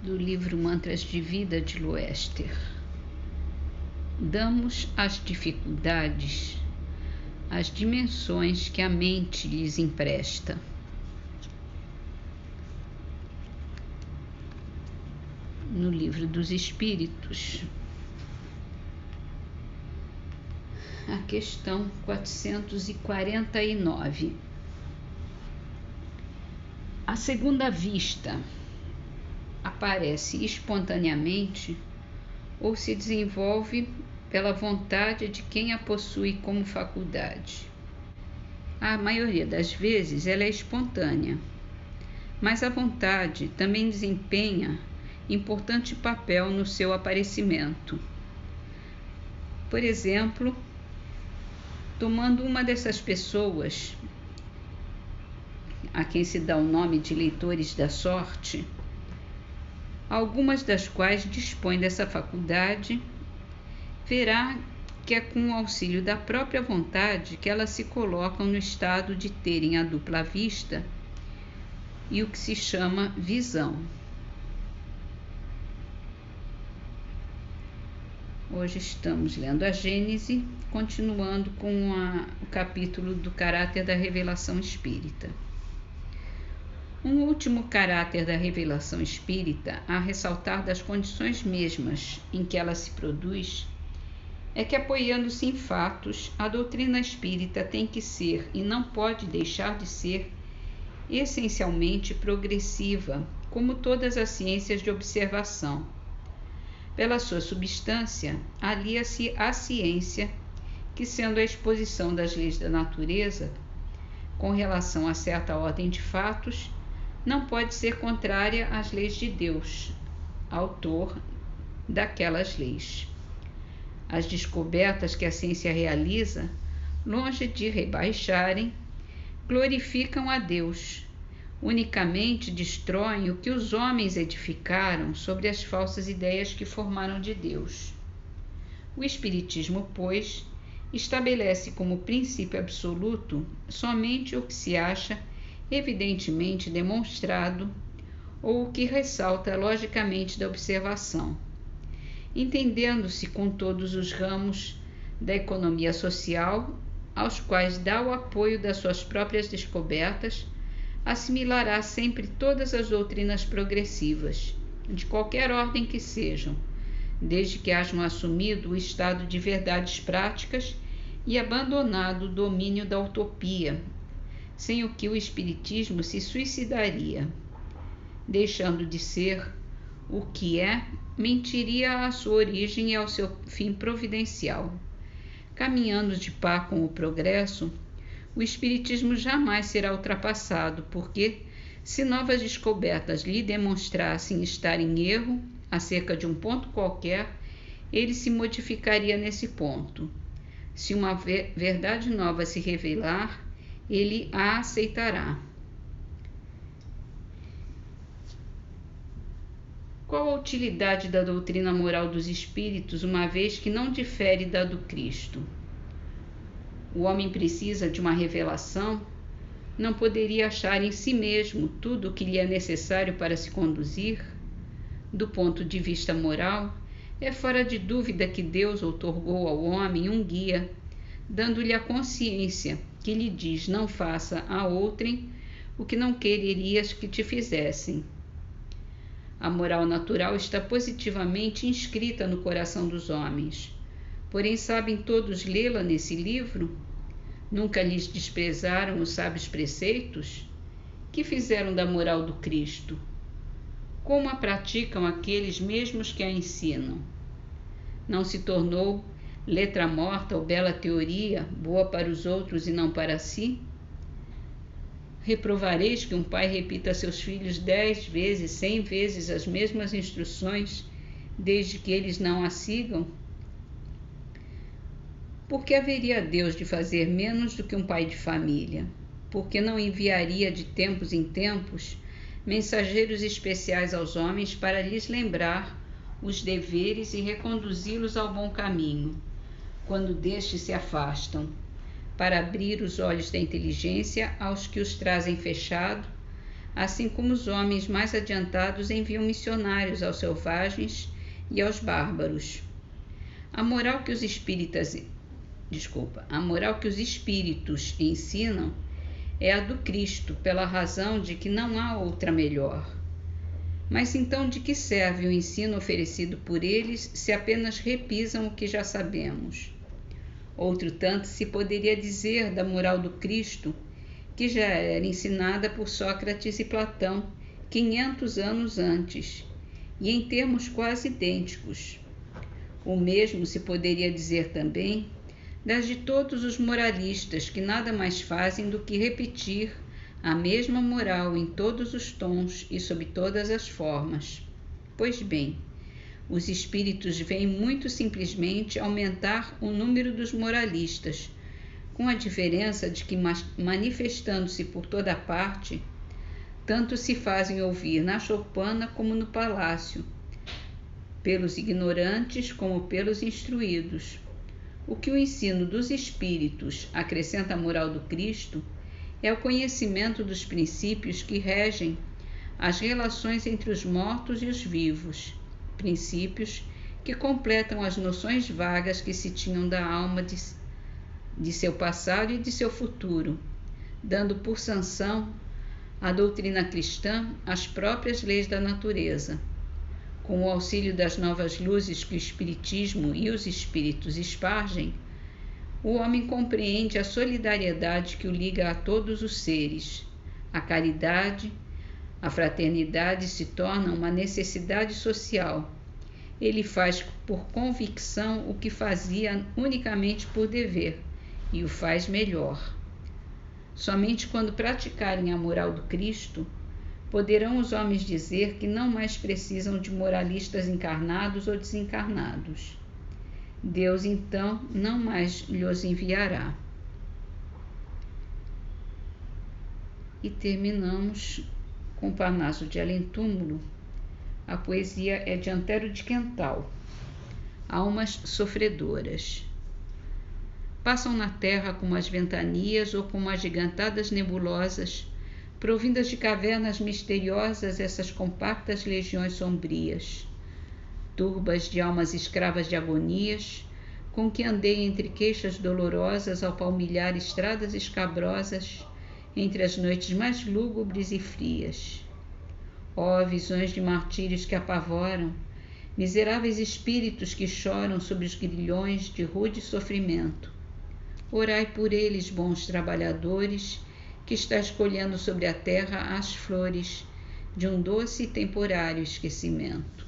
do livro Mantras de Vida de Loester. Damos às dificuldades as dimensões que a mente lhes empresta. No Livro dos Espíritos, a questão 449. A segunda vista aparece espontaneamente ou se desenvolve pela vontade de quem a possui como faculdade. A maioria das vezes ela é espontânea, mas a vontade também desempenha importante papel no seu aparecimento. Por exemplo, tomando uma dessas pessoas, a quem se dá o nome de leitores da sorte, algumas das quais dispõem dessa faculdade, verá que é com o auxílio da própria vontade que elas se colocam no estado de terem a dupla vista e o que se chama visão. Hoje estamos lendo a Gênese, continuando com o capítulo do caráter da revelação espírita. Um último caráter da revelação espírita, a ressaltar das condições mesmas em que ela se produz, é que, apoiando-se em fatos, a doutrina espírita tem que ser, e não pode deixar de ser, essencialmente progressiva, como todas as ciências de observação. Pela sua substância, alia-se à ciência, que, sendo a exposição das leis da natureza, com relação a certa ordem de fatos, não pode ser contrária às leis de Deus, autor daquelas leis. As descobertas que a ciência realiza, longe de rebaixarem, glorificam a Deus, unicamente destroem o que os homens edificaram sobre as falsas ideias que formaram de Deus. O Espiritismo, pois, estabelece como princípio absoluto somente o que se acha evidentemente demonstrado ou o que ressalta logicamente da observação, entendendo-se com todos os ramos da economia social aos quais dá o apoio das suas próprias descobertas, assimilará sempre todas as doutrinas progressivas, de qualquer ordem que sejam, desde que hajam assumido o estado de verdades práticas e abandonado o domínio da utopia, sem o que o Espiritismo se suicidaria. Deixando de ser o que é, mentiria à sua origem e ao seu fim providencial. Caminhando de par com o progresso, o Espiritismo jamais será ultrapassado, porque, se novas descobertas lhe demonstrassem estar em erro acerca de um ponto qualquer, ele se modificaria nesse ponto. Se uma verdade nova se revelar, ele a aceitará. Qual a utilidade da doutrina moral dos espíritos, uma vez que não difere da do Cristo? O homem precisa de uma revelação? Não poderia achar em si mesmo tudo o que lhe é necessário para se conduzir? Do ponto de vista moral, é fora de dúvida que Deus outorgou ao homem um guia, dando-lhe a consciência que lhe diz: não faça a outrem o que não quererias que te fizessem. A moral natural está positivamente inscrita no coração dos homens. Porém, sabem todos lê-la nesse livro? Nunca lhes desprezaram os sábios preceitos? Que fizeram da moral do Cristo? Como a praticam aqueles mesmos que a ensinam? Não se tornou letra morta ou bela teoria, boa para os outros e não para si? Reprovareis que um pai repita a seus filhos 10 vezes, 100 vezes as mesmas instruções, desde que eles não as sigam? Por que haveria Deus de fazer menos do que um pai de família? Por que não enviaria de tempos em tempos mensageiros especiais aos homens para lhes lembrar os deveres e reconduzi-los ao bom caminho, quando destes se afastam, para abrir os olhos da inteligência aos que os trazem fechado, assim como os homens mais adiantados enviam missionários aos selvagens e aos bárbaros. A moral que os espíritos ensinam é a do Cristo, pela razão de que não há outra melhor. Mas então de que serve o ensino oferecido por eles se apenas repisam o que já sabemos? Outro tanto se poderia dizer da moral do Cristo, que já era ensinada por Sócrates e Platão 500 anos antes, e em termos quase idênticos. O mesmo se poderia dizer também das de todos os moralistas, que nada mais fazem do que repetir a mesma moral em todos os tons e sob todas as formas. Pois bem, os espíritos vêm muito simplesmente aumentar o número dos moralistas, com a diferença de que, manifestando-se por toda parte, tanto se fazem ouvir na choupana como no palácio, pelos ignorantes como pelos instruídos. O que o ensino dos espíritos acrescenta à moral do Cristo é o conhecimento dos princípios que regem as relações entre os mortos e os vivos, princípios que completam as noções vagas que se tinham da alma de seu passado e de seu futuro, dando por sanção à doutrina cristã as próprias leis da natureza. Com o auxílio das novas luzes que o Espiritismo e os espíritos espargem, o homem compreende a solidariedade que o liga a todos os seres. A caridade, a fraternidade se tornam uma necessidade social. Ele faz por convicção o que fazia unicamente por dever, e o faz melhor. Somente quando praticarem a moral do Cristo, poderão os homens dizer que não mais precisam de moralistas encarnados ou desencarnados. Deus, então, não mais lhos enviará. E terminamos com o Parnaso de Além-Túmulo. A poesia é de Antero de Quental. Almas sofredoras. Passam na terra como as ventanias ou como agigantadas nebulosas, provindas de cavernas misteriosas, essas compactas legiões sombrias, turbas de almas escravas de agonias, com que andei entre queixas dolorosas ao palmilhar estradas escabrosas, entre as noites mais lúgubres e frias. Ó, visões de martírios que apavoram, miseráveis espíritos que choram sob os grilhões de rude sofrimento. Orai por eles, bons trabalhadores, que está escolhendo sobre a terra as flores de um doce e temporário esquecimento.